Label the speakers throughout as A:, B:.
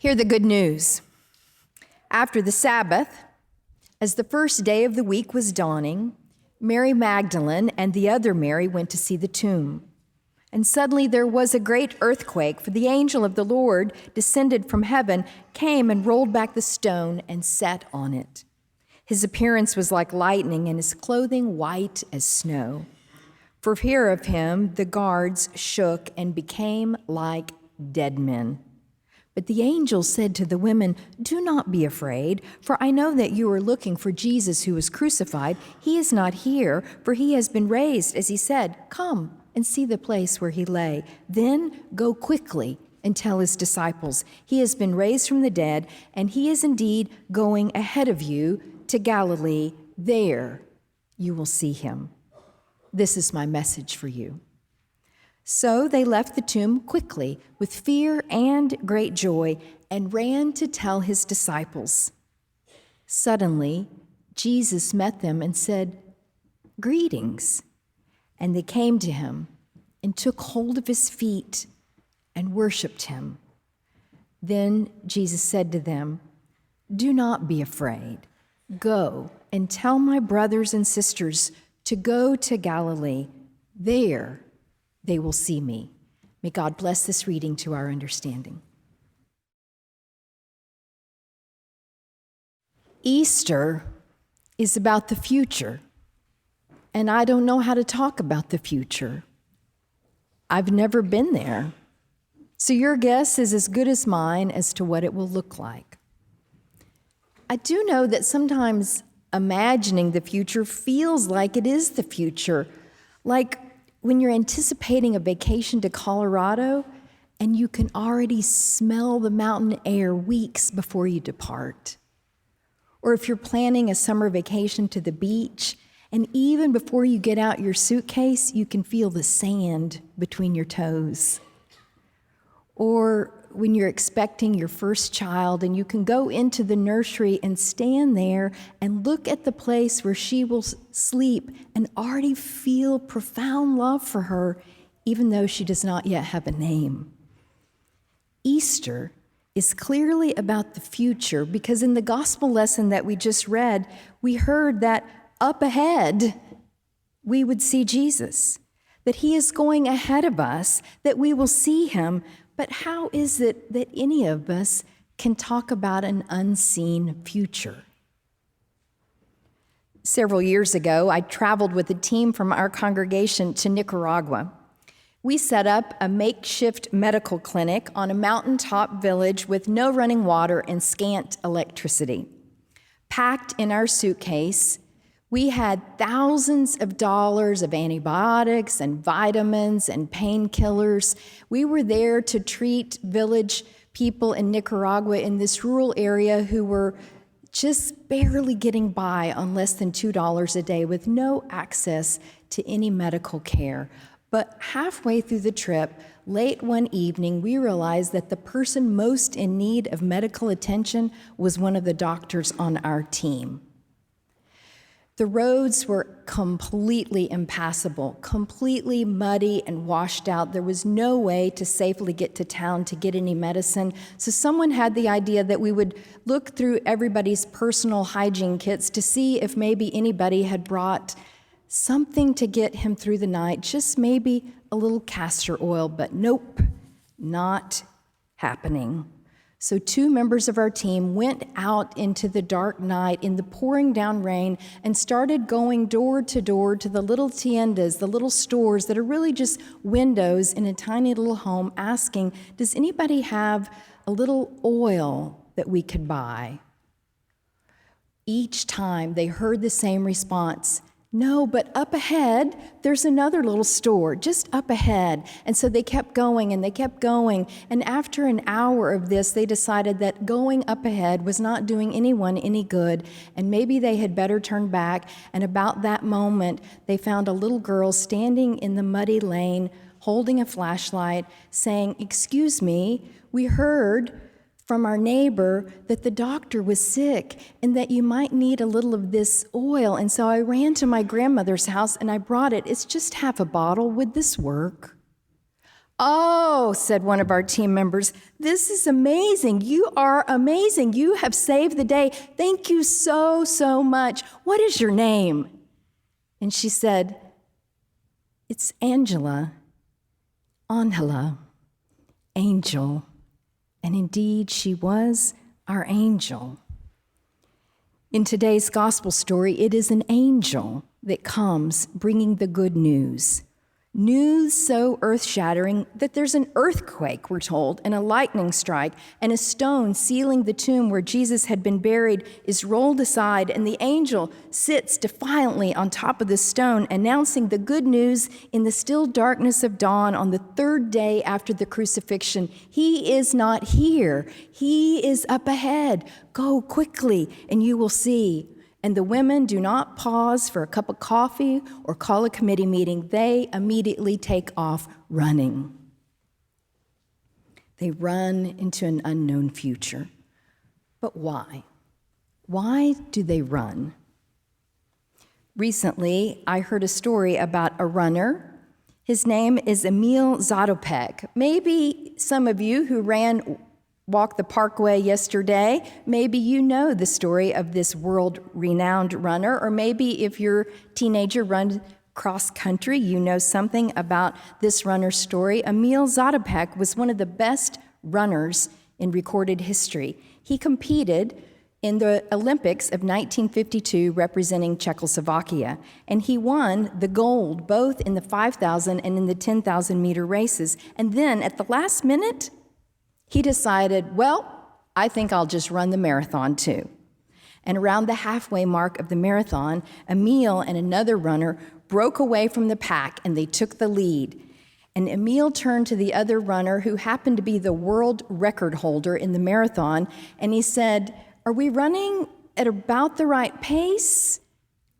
A: Hear the good news. After the Sabbath, as the first day of the week was dawning, Mary Magdalene and the other Mary went to see the tomb. And suddenly there was a great earthquake, for the angel of the Lord descended from heaven, came and rolled back the stone and sat on it. His appearance was like lightning, and his clothing white as snow. For fear of him, the guards shook and became like dead men. But the angel said to the women, "Do not be afraid, for I know that you are looking for Jesus who was crucified. He is not here, for he has been raised, as he said. Come and see the place where he lay. Then go quickly and tell his disciples, he has been raised from the dead, and he is indeed going ahead of you to Galilee. There you will see him." This is my message for you. So they left the tomb quickly with fear and great joy and ran to tell his disciples. Suddenly, Jesus met them and said, "Greetings." And they came to him and took hold of his feet and worshiped him. Then Jesus said to them, "Do not be afraid. Go and tell my brothers and sisters to go to Galilee. There they will see me." May God bless this reading to our understanding. Easter is about the future, and I don't know how to talk about the future. I've never been there, so your guess is as good as mine as to what it will look like. I do know that sometimes imagining the future feels like it is the future, like when you're anticipating a vacation to Colorado and you can already smell the mountain air weeks before you depart. Or if you're planning a summer vacation to the beach, and even before you get out your suitcase, you can feel the sand between your toes. Or when you're expecting your first child and you can go into the nursery and stand there and look at the place where she will sleep and already feel profound love for her, even though she does not yet have a name. Easter is clearly about the future because in the gospel lesson that we just read, we heard that up ahead we would see Jesus, that he is going ahead of us, that we will see him. But how is it that any of us can talk about an unseen future? Several years ago, I traveled with a team from our congregation to Nicaragua. We set up a makeshift medical clinic on a mountaintop village with no running water and scant electricity. Packed in our suitcase, we had thousands of dollars of antibiotics and vitamins and painkillers. We were there to treat village people in Nicaragua in this rural area who were just barely getting by on less than $2 a day with no access to any medical care. But halfway through the trip, late one evening, we realized that the person most in need of medical attention was one of the doctors on our team. The roads were completely impassable, completely muddy and washed out. There was no way to safely get to town to get any medicine. So someone had the idea that we would look through everybody's personal hygiene kits to see if maybe anybody had brought something to get him through the night, just maybe a little castor oil, but nope, not happening. So 2 members of our team went out into the dark night in the pouring down rain and started going door to door to the little tiendas, the little stores that are really just windows in a tiny little home, asking, does anybody have a little oil that we could buy? Each time they heard the same response, "No, but up ahead, there's another little store, just up ahead." And so they kept going and they kept going. And after an hour of this, they decided that going up ahead was not doing anyone any good, and maybe they had better turn back. And about that moment, they found a little girl standing in the muddy lane, holding a flashlight, saying, "Excuse me, we heard from our neighbor that the doctor was sick and that you might need a little of this oil. And so I ran to my grandmother's house and I brought it. It's just half a bottle. Would this work?" "Oh," said one of our team members, "this is amazing. You are amazing. You have saved the day. Thank you so, so much. What is your name?" And she said, "It's Angela, angel." And indeed, she was our angel. In today's gospel story, it is an angel that comes bringing the good news. News so earth-shattering that there's an earthquake, we're told, and a lightning strike, and a stone sealing the tomb where Jesus had been buried is rolled aside, and the angel sits defiantly on top of the stone, announcing the good news in the still darkness of dawn on the third day after the crucifixion. He is not here. He is up ahead. Go quickly, and you will see. And the women do not pause for a cup of coffee or call a committee meeting. They immediately take off running. They run into an unknown future. But why? Why do they run? Recently, I heard a story about a runner. His name is Emil Zatopek. Maybe some of you who walked the Parkway yesterday, maybe you know the story of this world-renowned runner, or maybe if your teenager runs cross-country, you know something about this runner's story. Emil Zatopek was one of the best runners in recorded history. He competed in the Olympics of 1952 representing Czechoslovakia, and he won the gold both in the 5,000 and in the 10,000 meter races. And then at the last minute, he decided, well, I think I'll just run the marathon too. And around the halfway mark of the marathon, Emil and another runner broke away from the pack and they took the lead. And Emil turned to the other runner, who happened to be the world record holder in the marathon, and he said, "Are we running at about the right pace?"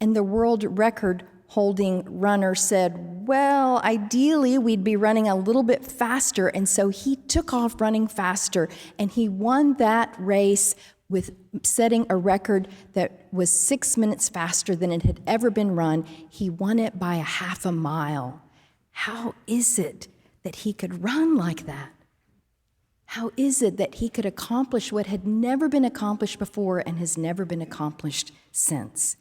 A: And the world record holding runner said, "Well, ideally we'd be running a little bit faster." And so he took off running faster, and he won that race with setting a record that was 6 minutes faster than it had ever been run. He won it by a half a mile. How is it that he could run like that? How is it that he could accomplish what had never been accomplished before and has never been accomplished since?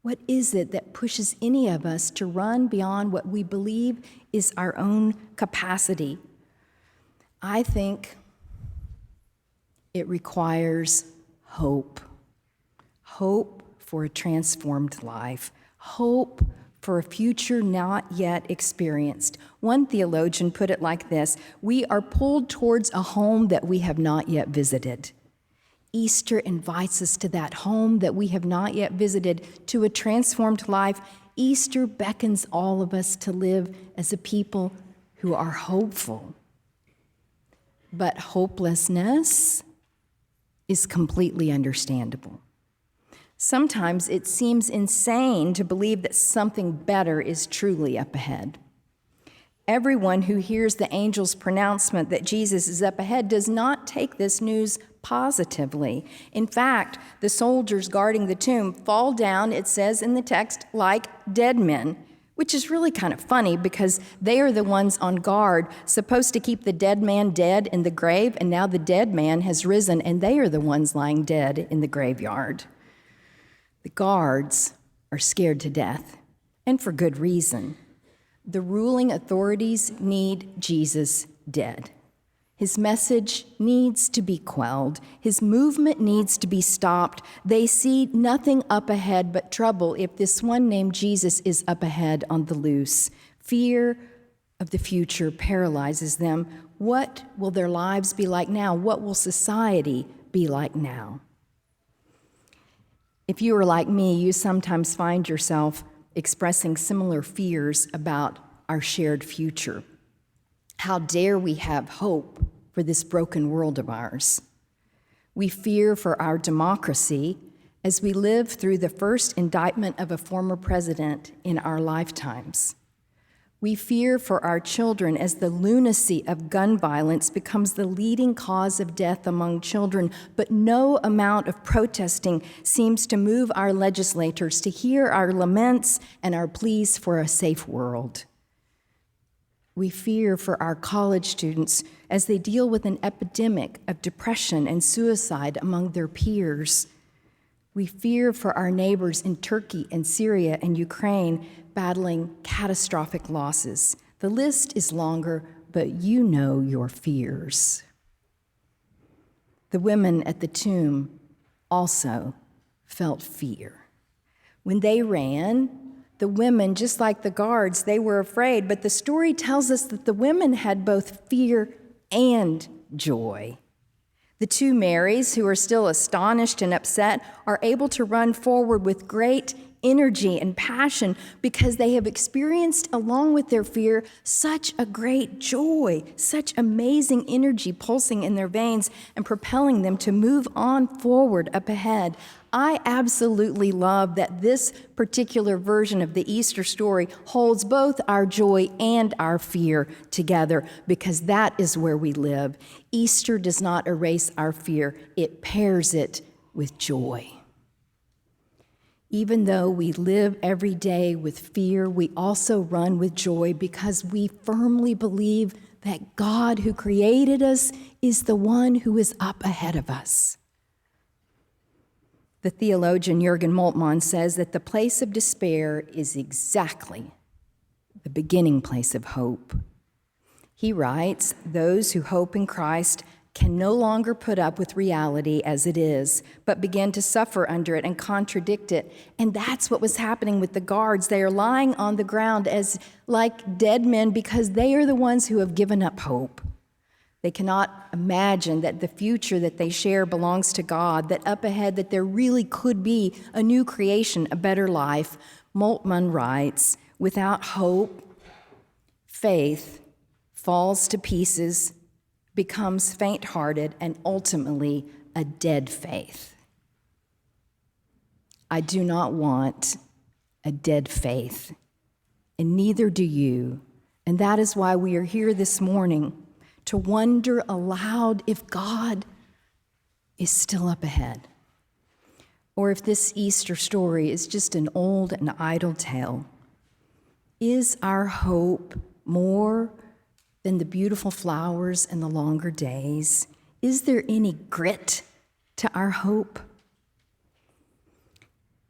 A: What is it that pushes any of us to run beyond what we believe is our own capacity? I think it requires hope. Hope for a transformed life. Hope for a future not yet experienced. One theologian put it like this: we are pulled towards a home that we have not yet visited. Easter invites us to that home that we have not yet visited, to a transformed life. Easter beckons all of us to live as a people who are hopeful. But hopelessness is completely understandable. Sometimes it seems insane to believe that something better is truly up ahead. Everyone who hears the angel's pronouncement that Jesus is up ahead does not take this news positively. In fact, the soldiers guarding the tomb fall down, it says in the text, like dead men, which is really kind of funny because they are the ones on guard, supposed to keep the dead man dead in the grave, and now the dead man has risen, and they are the ones lying dead in the graveyard. The guards are scared to death, and for good reason. The ruling authorities need Jesus dead. His message needs to be quelled. His movement needs to be stopped. They see nothing up ahead but trouble if this one named Jesus is up ahead on the loose. Fear of the future paralyzes them. What will their lives be like now? What will society be like now? If you are like me, you sometimes find yourself expressing similar fears about our shared future. How dare we have hope for this broken world of ours? We fear for our democracy as we live through the first indictment of a former president in our lifetimes. We fear for our children as the lunacy of gun violence becomes the leading cause of death among children, but no amount of protesting seems to move our legislators to hear our laments and our pleas for a safe world. We fear for our college students as they deal with an epidemic of depression and suicide among their peers. We fear for our neighbors in Turkey and Syria and Ukraine battling catastrophic losses. The list is longer, but you know your fears. The women at the tomb also felt fear. When they ran, the women, just like the guards, they were afraid, but the story tells us that the women had both fear and joy. The two Marys, who are still astonished and upset, are able to run forward with great energy and passion because they have experienced, along with their fear, such a great joy, such amazing energy pulsing in their veins and propelling them to move on forward up ahead. I absolutely love that this particular version of the Easter story holds both our joy and our fear together, because that is where we live. Easter does not erase our fear, it pairs it with joy. Even though we live every day with fear, we also run with joy because we firmly believe that God, who created us, is the one who is up ahead of us. The theologian Jürgen Moltmann says that the place of despair is exactly the beginning place of hope. He writes, "Those who hope in Christ can no longer put up with reality as it is, but begin to suffer under it and contradict it." And that's what was happening with the guards. They are lying on the ground as like dead men because they are the ones who have given up hope. They cannot imagine that the future that they share belongs to God, that up ahead that there really could be a new creation, a better life. Moltmann writes, "Without hope, faith falls to pieces, becomes faint-hearted, and ultimately a dead faith." I do not want a dead faith, and neither do you. And that is why we are here this morning, to wonder aloud if God is still up ahead, or if this Easter story is just an old and idle tale. Is our hope more than the beautiful flowers and the longer days? Is there any grit to our hope?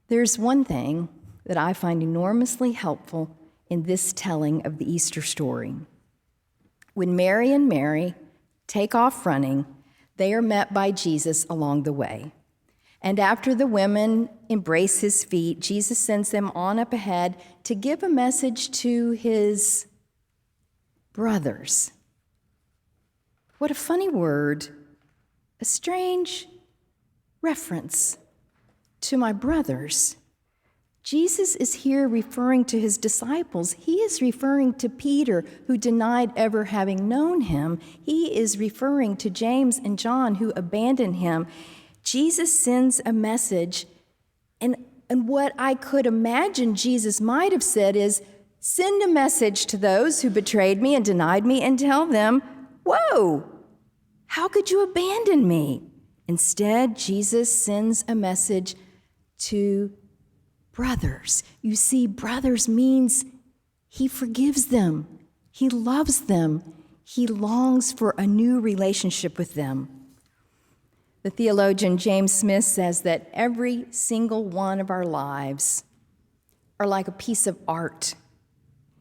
A: There's one thing that I find enormously helpful in this telling of the Easter story. When Mary and Mary take off running, they are met by Jesus along the way. And after the women embrace his feet, Jesus sends them on up ahead to give a message to his brothers. What a funny word, a strange reference to my brothers. Jesus is here referring to his disciples. He is referring to Peter, who denied ever having known him. He is referring to James and John, who abandoned him. Jesus sends a message, and what I could imagine Jesus might have said is, send a message to those who betrayed me and denied me and tell them, whoa, how could you abandon me? Instead, Jesus sends a message to brothers. You see, brothers means he forgives them. He loves them. He longs for a new relationship with them. The theologian James Smith says that every single one of our lives are like a piece of art.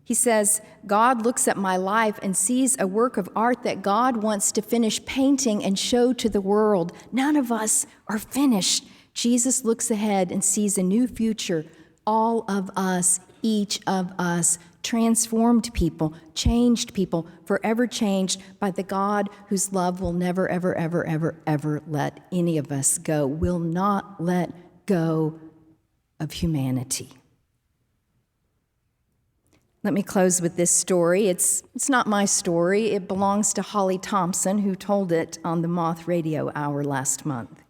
A: He says, God looks at my life and sees a work of art that God wants to finish painting and show to the world. None of us are finished. Jesus looks ahead and sees a new future. All of us, each of us, transformed people, changed people, forever changed by the God whose love will never, ever, ever, ever, ever let any of us go, will not let go of humanity. Let me close with this story. It's not my story. It belongs to Holly Thompson, who told it on the Moth Radio Hour last month.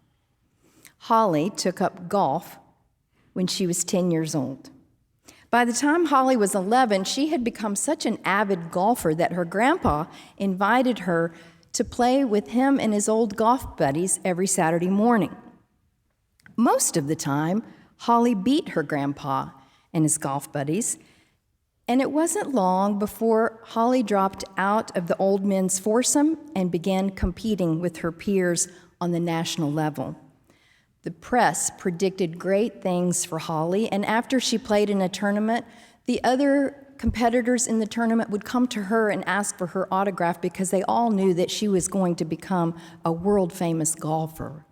A: Holly took up golf when she was 10 years old. By the time Holly was 11, she had become such an avid golfer that her grandpa invited her to play with him and his old golf buddies every Saturday morning. Most of the time, Holly beat her grandpa and his golf buddies, And it wasn't long before Holly dropped out of the old men's foursome and began competing with her peers on the national level. The press predicted great things for Holly, and after she played in a tournament, the other competitors in the tournament would come to her and ask for her autograph because they all knew that she was going to become a world-famous golfer.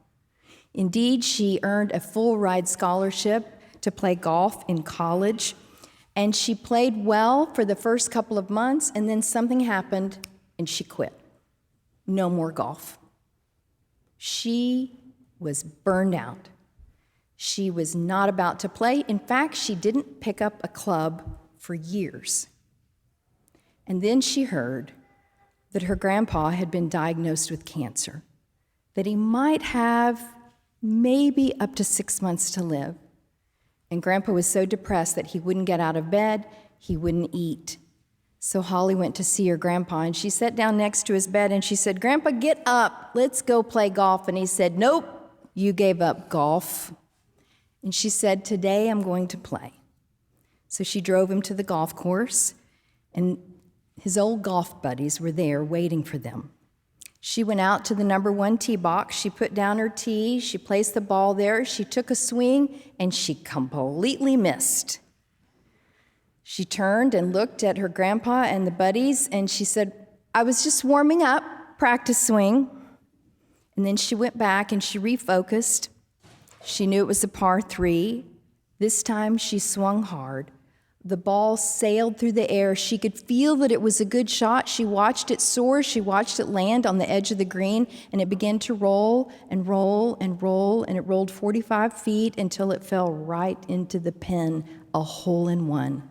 A: Indeed, she earned a full-ride scholarship to play golf in college, and she played well for the first couple of months, and then something happened, and she quit. No more golf. She was burned out. She was not about to play. In fact, she didn't pick up a club for years. And then she heard that her grandpa had been diagnosed with cancer, that he might have maybe up to 6 months to live. And Grandpa was so depressed that he wouldn't get out of bed, he wouldn't eat. So Holly went to see her grandpa, and she sat down next to his bed, and she said, "Grandpa, get up, let's go play golf." And he said, "Nope, you gave up golf." And she said, "Today I'm going to play." So she drove him to the golf course, and his old golf buddies were there waiting for them. She went out to the number 1 tee box, she put down her tee, she placed the ball there, she took a swing, and she completely missed. She turned and looked at her grandpa and the buddies, and she said, "I was just warming up, practice swing." And then she went back and she refocused. She knew it was a par 3. This time she swung hard. The ball sailed through the air. She could feel that it was a good shot. She watched it soar. She watched it land on the edge of the green, and it began to roll and roll and roll, and it rolled 45 feet until it fell right into the pin, a hole-in-one.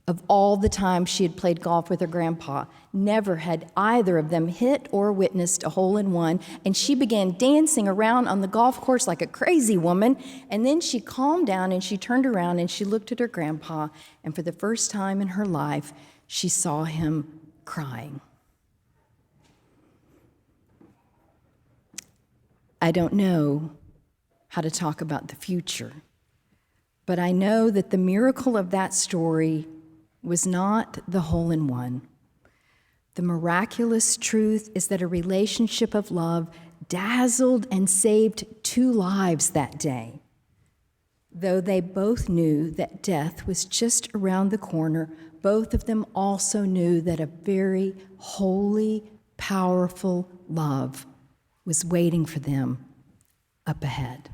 A: Of all the times she had played golf with her grandpa, never had either of them hit or witnessed a hole-in-one, and she began dancing around on the golf course like a crazy woman, and then she calmed down and she turned around and she looked at her grandpa, and for the first time in her life, she saw him crying. I don't know how to talk about the future, but I know that the miracle of that story was not the hole-in-one. The miraculous truth is that a relationship of love dazzled and saved 2 lives that day. Though they both knew that death was just around the corner, both of them also knew that a very holy, powerful love was waiting for them up ahead.